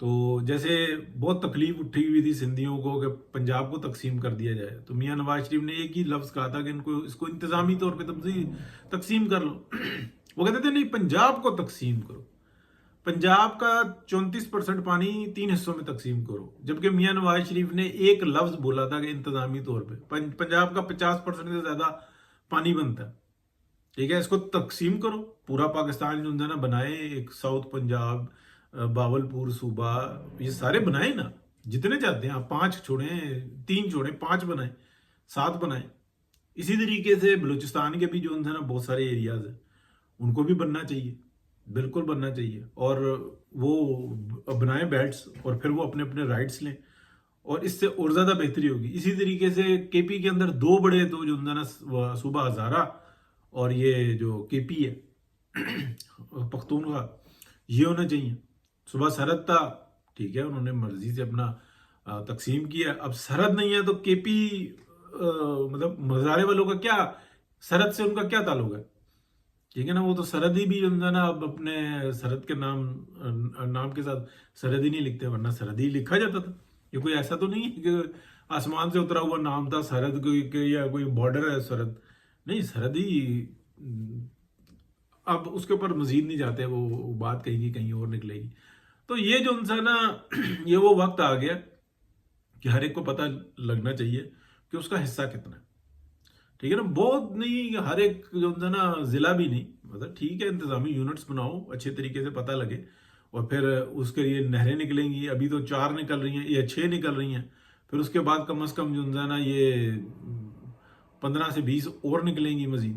تو جیسے بہت تکلیف اٹھی ہوئی تھی سندھیوں کو کہ پنجاب کو تقسیم کر دیا جائے، تو میاں نواز شریف نے ایک ہی لفظ کہا تھا کہ اس کو انتظامی طور پہ تقسیم کر لو۔ وہ کہتے تھے نہیں، پنجاب کو تقسیم کرو، پنجاب کا 34% پانی 3 حصوں میں تقسیم کرو، جبکہ میاں نواز شریف نے ایک لفظ بولا تھا کہ انتظامی طور پہ پنجاب کا 50% سے زیادہ پانی بنتا ہے، ٹھیک ہے، اس کو تقسیم کرو، پورا پاکستان جو ہے نا بنائے، ایک ساؤتھ پنجاب، باولپور صوبہ، یہ سارے بنائے نا، جتنے چاہتے ہیں آپ، 5 چھوڑیں، 3 چھوڑیں، 5 بنائیں، 7 بنائیں۔ اسی طریقے سے بلوچستان کے بھی جو ہے نا بہت سارے ایریاز ہیں، ان کو بھی بننا چاہیے، بالکل بننا چاہیے، اور وہ بنائیں بیلٹس، اور پھر وہ اپنے اپنے رائٹس لیں، اور اس سے اور زیادہ بہتری ہوگی۔ اسی طریقے سے کے پی کے اندر 2 بڑے تو جو ہے نا صوبہ ہزارہ اور یہ جو کے پی ہے پختونخوا، یہ ہونا چاہیے۔ صبح سرحد تھا، ٹھیک ہے، انہوں نے مرضی سے اپنا تقسیم کیا، اب سرحد نہیں ہے تو کے پی مطلب ہزارے والوں کا کیا، سرحد سے ان کا کیا تعلق ہے، ٹھیک ہے نا، وہ تو سرحد ہی بھی جو ہے نا اب اپنے سرحد کے نام کے ساتھ سرحد ہی نہیں لکھتے، ورنہ سرحد ہی لکھا جاتا تھا۔ یہ کوئی ایسا تو نہیں ہے کہ آسمان سے اترا ہوا نام تھا سرحد یا کوئی بارڈر ہے سرحد، نہیں، سرحد ہی۔ اب اس کے اوپر مزید نہیں جاتے، وہ بات کہیں گی کہیں اور نکلے گی۔ تو یہ جو انسان نا، یہ وہ وقت آ گیا کہ ہر ایک کو پتہ لگنا چاہیے کہ اس کا حصہ کتنا ہے، ٹھیک ہے نا، بہت نہیں، ہر ایک جو ہے نا ضلع بھی نہیں، مطلب ٹھیک ہے، انتظامی یونٹس بناؤ، اچھے طریقے سے پتہ لگے، اور پھر اس کے لیے نہریں نکلیں گی، ابھی تو 4 نکل رہی ہیں یا 6 نکل رہی ہیں، پھر اس کے بعد کم از کم جو ہے نا یہ 15 سے 20 اور نکلیں گی مزید،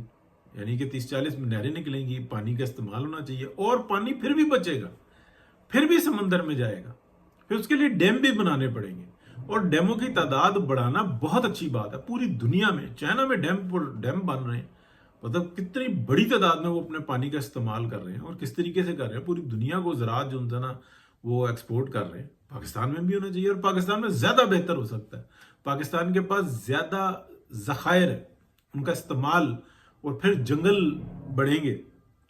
یعنی کہ 30-40 نہریں نکلیں گی، پانی کا استعمال ہونا چاہیے، اور پانی پھر بھی بچے گا، پھر بھی سمندر میں جائے گا، پھر اس کے لیے ڈیم بھی بنانے پڑیں گے، اور ڈیموں کی تعداد بڑھانا بہت اچھی بات ہے۔ پوری دنیا میں، چائنا میں ڈیم بن رہے ہیں، مطلب کتنی بڑی تعداد میں وہ اپنے پانی کا استعمال کر رہے ہیں، اور کس طریقے سے کر رہے ہیں، پوری دنیا کو زراعت جو ہے نا وہ ایکسپورٹ کر رہے ہیں۔ پاکستان میں بھی ہونا چاہیے، اور پاکستان میں زیادہ بہتر ہو سکتا ہے، پاکستان کے پاس زیادہ ذخائر ہے، ان کا استعمال، اور پھر جنگل بڑھیں گے،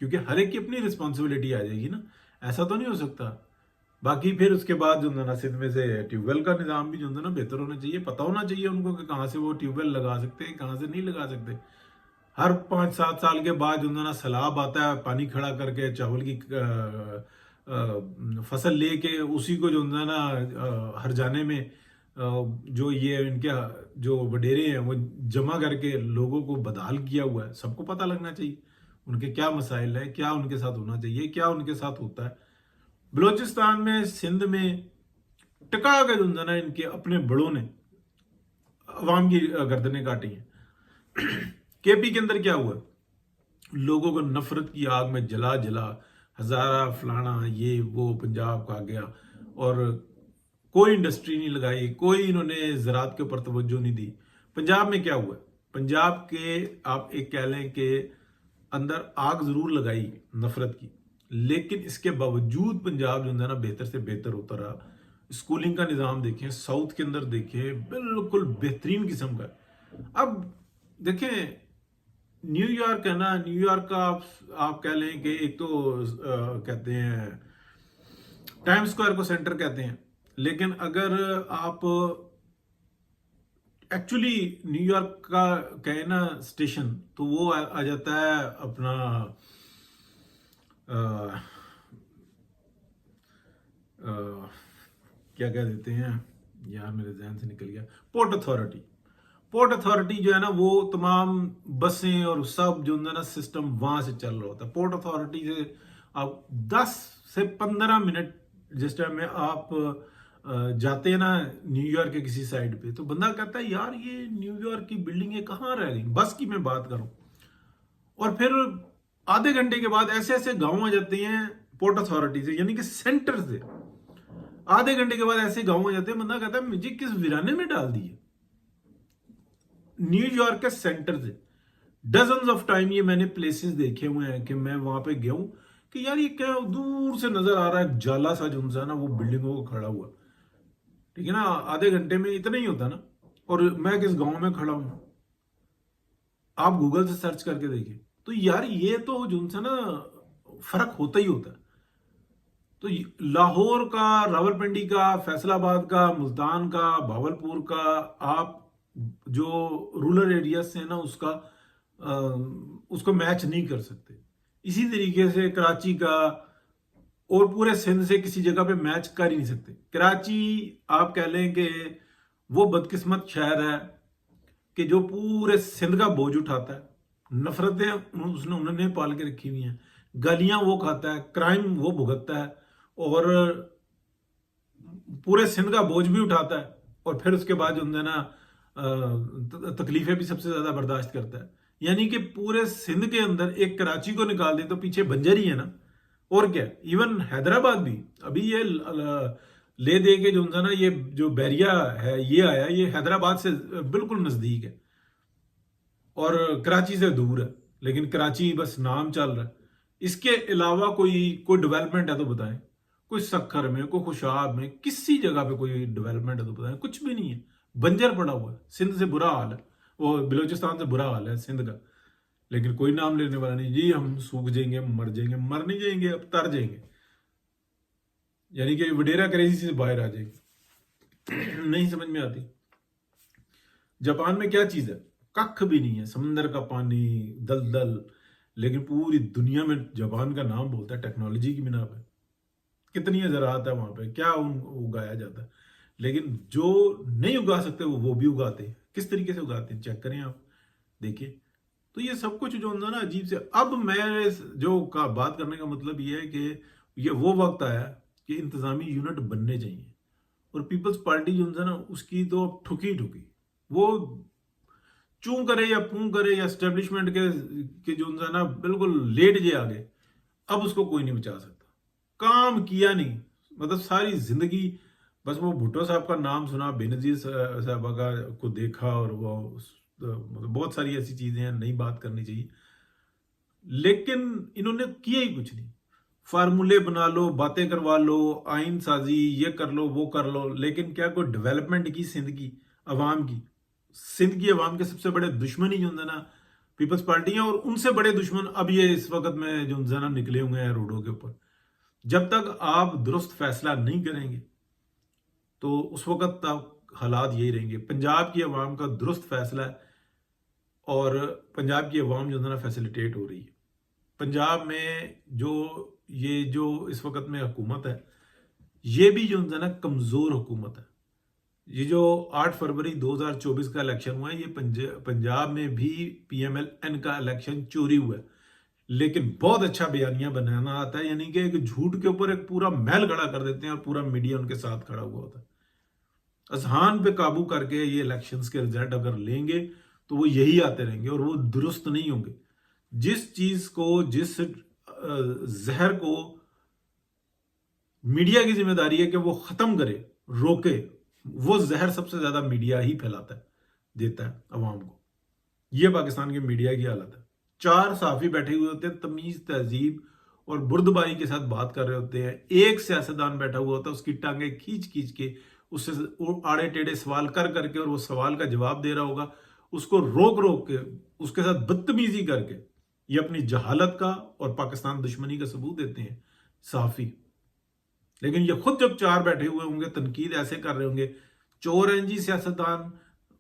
کیونکہ ہر ایک کی اپنی رسپانسبلٹی آ جائے گی نا، ایسا تو نہیں ہو سکتا۔ باقی پھر اس کے بعد جو ہے نا سندھ میں سے ٹیوب ویل کا نظام بھی جو ہے نا بہتر ہونا چاہیے، پتہ ہونا چاہیے ان کو کہ کہاں سے وہ ٹیوب ویل لگا سکتے ہیں، کہاں سے نہیں لگا سکتے۔ ہر 5-7 سال کے بعد جو ہے نا سیلاب آتا ہے، پانی کھڑا کر کے چاول کی فصل لے کے اسی کو جو ہے نا ہر جانے میں جو یہ ان کے جو وڈیرے ہیں وہ جمع کر کے لوگوں کو بدحال کیا ہوا ہے، سب کو پتہ لگنا چاہیے ان کے کیا مسائل ہیں، کیا ان کے ساتھ ہونا چاہیے، کیا ان کے ساتھ ہوتا ہے۔ بلوچستان میں، سندھ میں ٹکا کے جو ہے نا ان کے اپنے بڑوں نے عوام کی گردنیں کاٹی ہیں۔ کے پی کے اندر کیا ہوا، لوگوں کو نفرت کی آگ میں جلا جلا، ہزارہ فلانا یہ وہ پنجاب کا گیا، اور کوئی انڈسٹری نہیں لگائی، کوئی انہوں نے زراعت کے اوپر توجہ نہیں دی۔ پنجاب میں کیا ہوا، پنجاب کے آپ ایک کہہ لیں کہ اندر آگ ضرور لگائی نفرت کی، لیکن اس کے باوجود پنجاب جو ہے نا بہتر سے بہتر ہوتا رہا۔ اسکولنگ کا نظام دیکھیں، ساؤتھ کے اندر دیکھیں، بالکل بہترین قسم کا۔ اب دیکھیں، نیو یارک ہے نا، نیو یارک کا آپ کہہ لیں کہ ایک تو کہتے ہیں ٹائم اسکوائر کو سینٹر کہتے ہیں، لیکن اگر آپ ایکچولی نیو یارک کا کہیں نا اسٹیشن، تو وہ آ جاتا ہے اپنا کیا کہہ دیتے ہیں یار، میرے ذہن سے نکل گیا، پورٹ اتھارٹی۔ پورٹ اتھارٹی جو ہے نا وہ تمام بسیں اور سب جو ہے نا سسٹم وہاں سے چل رہا ہوتا ہے۔ پورٹ اتھارٹی سے آپ 10 سے 15 منٹ جس ٹائم میں آپ جاتے ہیں نا نیو یارک کے کسی سائڈ پہ، تو بندہ کہتا ہے یار یہ نیو یارک کی بلڈنگیں کہاں رہ گئی، بس کی میں بات کروں، اور پھر آدھے گھنٹے کے بعد ایسے ایسے گاؤں آ جاتے ہیں پورٹ اتھارٹی سے، یعنی کہ سینٹر سے، آدھے گھنٹے کے بعد ایسے گاؤں آ جاتے ہیں، بندہ کہتا ہے مجھے کس ویرانے میں ڈال دیے۔ نیو یارک کے سینٹر سے ڈزنز آف ٹائم یہ میں نے پلیسز دیکھے ہوئے ہیں کہ میں وہاں پہ گیا ہوں کہ یار یہ کیا دور سے نظر آ رہا ہے جالا سا جو ہے نا وہ بلڈنگوں کو کھڑا ہوا، ٹھیک ہے نا، آدھے گھنٹے میں اتنا ہی ہوتا نا، اور میں کس گاؤں میں کھڑا ہوں، آپ گوگل سے سرچ کر کے دیکھیں، تو یار یہ تو جو ہے نا فرق ہوتا ہی ہوتا ہے۔ تو لاہور کا، راولپنڈی کا، فیصل آباد کا، ملتان کا، بھاولپور کا، آپ جو رورل ایریاز سے نا اس کو میچ نہیں کر سکتے. اسی طریقے سے کراچی کا اور پورے سندھ سے کسی جگہ پہ میچ کر ہی نہیں سکتے. کراچی آپ کہہ لیں کہ وہ بدقسمت شہر ہے کہ جو پورے سندھ کا بوجھ اٹھاتا ہے. نفرتیں انہوں نے پال کے رکھی ہوئی ہیں، گالیاں وہ کھاتا ہے، کرائم وہ بھگتتا ہے، اور پورے سندھ کا بوجھ بھی اٹھاتا ہے، اور پھر اس کے بعد جو ہے نا تکلیفیں بھی سب سے زیادہ برداشت کرتا ہے. یعنی کہ پورے سندھ کے اندر ایک کراچی کو نکال دیں تو پیچھے بنجر ہی ہے نا. اور کیا، ایون حیدرآباد بھی ابھی یہ لے دے کے جو ہے نا، یہ جو بیریا ہے یہ آیا، یہ حیدرآباد سے بالکل نزدیک ہے اور کراچی سے دور ہے، لیکن کراچی بس نام چل رہا ہے. اس کے علاوہ کوئی ڈیولپمنٹ ہے تو بتائیں. کوئی سکھر میں، کوئی خوشاب میں، کسی جگہ پہ کوئی ڈیولپمنٹ ہے تو بتائیں. کچھ بھی نہیں ہے، بنجر پڑا ہوا ہے. سندھ سے برا حال ہے، وہ بلوچستان سے برا حال ہے سندھ کا، لیکن کوئی نام لینے والا نہیں. جی ہم سوکھ جائیں گے، مر جائیں گے. مر نہیں جائیں گے، اب تر جائیں گے. یعنی کہ وڈیرا کریزی سے باہر آ جائیں گے. نہیں سمجھ میں آتی. جاپان میں کیا چیز ہے؟ ککھ بھی نہیں ہے، سمندر کا پانی، دلدل، لیکن پوری دنیا میں جاپان کا نام بولتا ہے ٹیکنالوجی کی بنا پہ. کتنی زراعت ہے وہاں پہ، کیا اگایا جاتا ہے. لیکن جو نہیں اگا سکتے وہ بھی اگاتے ہیں. کس طریقے سے اگاتے ہیں چیک کریں آپ، دیکھیں. تو یہ سب کچھ جو ہے نا عجیب سے. اب میں جو بات کرنے کا مطلب یہ ہے کہ یہ وہ وقت آیا کہ انتظامی یونٹ بننے چاہیے، اور پیپلز پارٹی جو ہے نا اس کی تو ٹھکی وہ چوں کرے یا پوں کرے یا اسٹیبلشمنٹ کے جو ہے نا بالکل لیٹ جے آگے. اب اس کو کوئی نہیں بچا سکتا. کام کیا نہیں، مطلب ساری زندگی بس وہ بھٹو صاحب کا نام سنا، بے نظیر صاحبہ کا کو دیکھا، اور وہ مطلب بہت ساری ایسی چیزیں ہیں نہیں بات کرنی چاہیے، لیکن انہوں نے کیا ہی کچھ نہیں. فارمولے بنا لو، باتیں کروا لو، آئین سازی یہ کر لو وہ کر لو، لیکن کیا کوئی ڈیولپمنٹ کی سندھ کی عوام کی؟ سندھ کی عوام کے سب سے بڑے دشمن ہی جو ہے نا پیپلز پارٹی ہیں، اور ان سے بڑے دشمن اب یہ اس وقت میں جو ہے نا نکلے ہوئے ہیں روڈوں کے اوپر. جب تک آپ درست فیصلہ نہیں کریں گے تو اس وقت تک حالات یہی رہیں گے. پنجاب کی عوام کا درست فیصلہ ہے، اور پنجاب کی عوام جو ہے نا فیسلیٹیٹ ہو رہی ہے. پنجاب میں جو اس وقت میں حکومت ہے، یہ بھی جو ہے نا کمزور حکومت ہے. یہ جو 8 فروری 2024 کا الیکشن ہوا ہے، یہ پنجاب میں بھی پی ایم ایل این کا الیکشن چوری ہوا ہے، لیکن بہت اچھا بیانیہ بنانا آتا ہے. یعنی کہ ایک جھوٹ کے اوپر ایک پورا محل کھڑا کر دیتے ہیں، اور پورا میڈیا ان کے ساتھ کھڑا ہوا ہوتا ہے. اذہان پہ قابو کر کے یہ الیکشنز کے رزلٹ اگر لیں گے تو وہ یہی آتے رہیں گے، اور وہ درست نہیں ہوں گے. جس چیز کو، جس زہر کو میڈیا کی ذمہ داری ہے کہ وہ ختم کرے، روکے، وہ زہر سب سے زیادہ میڈیا ہی پھیلاتا ہے، دیتا ہے عوام کو. یہ پاکستان کے میڈیا کی حالت ہے. 4 صحافی بیٹھے ہوئے ہوتے ہیں، تمیز، تہذیب اور بردباری کے ساتھ بات کر رہے ہوتے ہیں. ایک سیاستدان بیٹھا ہوا ہوتا ہے، اس کی ٹانگیں کھینچ کھینچ کے، اس سے آڑے ٹیڑے سوال کر کر کے، اور وہ سوال کا جواب دے رہا ہوگا، اس کو روک روک کے، اس کے ساتھ بدتمیزی کر کے یہ اپنی جہالت کا اور پاکستان دشمنی کا ثبوت دیتے ہیں صحافی. لیکن یہ خود جب 4 بیٹھے ہوئے ہوں گے، تنقید ایسے کر رہے ہوں گے، چور ہیں جی سیاستدان،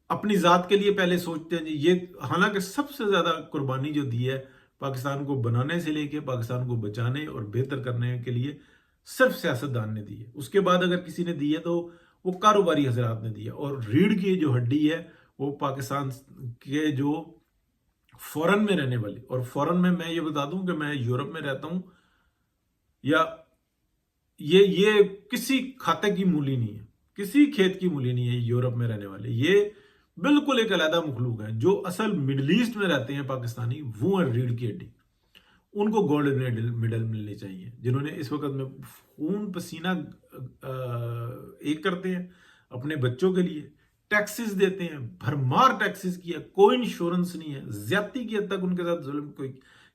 اپنی ذات کے لیے پہلے سوچتے ہیں جی. یہ حالانکہ سب سے زیادہ قربانی جو دی ہے پاکستان کو بنانے سے لے کے پاکستان کو بچانے اور بہتر کرنے کے لیے صرف سیاستدان نے دی ہے. اس کے بعد اگر کسی نے دی ہے تو وہ کاروباری حضرات نے دی ہے. اور ریڑھ کی جو ہڈی ہے وہ پاکستان کے جو فورن میں رہنے والی، اور فورن میں یہ بتا دوں کہ میں یورپ میں رہتا ہوں، یا یہ کسی کھاتے کی مولی نہیں ہے، کسی کھیت کی مولی نہیں ہے. یورپ میں رہنے والے یہ بالکل ایک علیحدہ مخلوق ہیں. جو اصل مڈل ایسٹ میں رہتے ہیں پاکستانی، وہ ہیں ریڑھ کی ہڈی. ان کو گولڈ میڈل ملنے چاہیے، جنہوں نے اس وقت میں خون پسینہ ایک کرتے ہیں اپنے بچوں کے لیے، ٹیکسز دیتے ہیں، بھرمار ٹیکسز کیا، کوئی انشورنس نہیں ہے، زیادتی کی حد تک ان کے ساتھ ظلم کوئی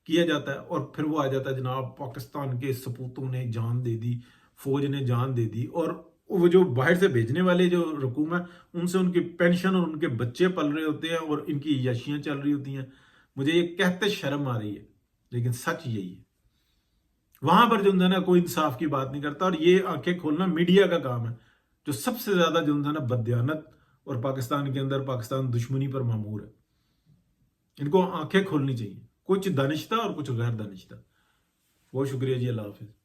کیا جاتا ہے. اور پھر وہ آ جاتا ہے جناب پاکستان کے سپوتوں نے جان دے دی، فوج نے جان دے دی، اور وہ جو باہر سے بھیجنے والے جو رقوم ہے ان سے ان کی پینشن اور ان کے بچے پل رہے ہوتے ہیں، اور ان کی عیاشیاں چل رہی ہوتی ہیں. مجھے یہ کہتے شرم آ رہی ہے، لیکن سچ یہی ہے. وہاں پر جو ہے نا کوئی انصاف کی بات نہیں کرتا. اور یہ آنکھیں کھولنا میڈیا کا کام ہے جو سب سے زیادہ جو ہے نا بددیانت اور پاکستان کے اندر پاکستان دشمنی پر معمور ہے. ان کو آنکھیں کھولنی چاہیے, کچھ دانشتہ اور کچھ غیر دانشتہ. بہت شکریہ جی, اللہ حافظ.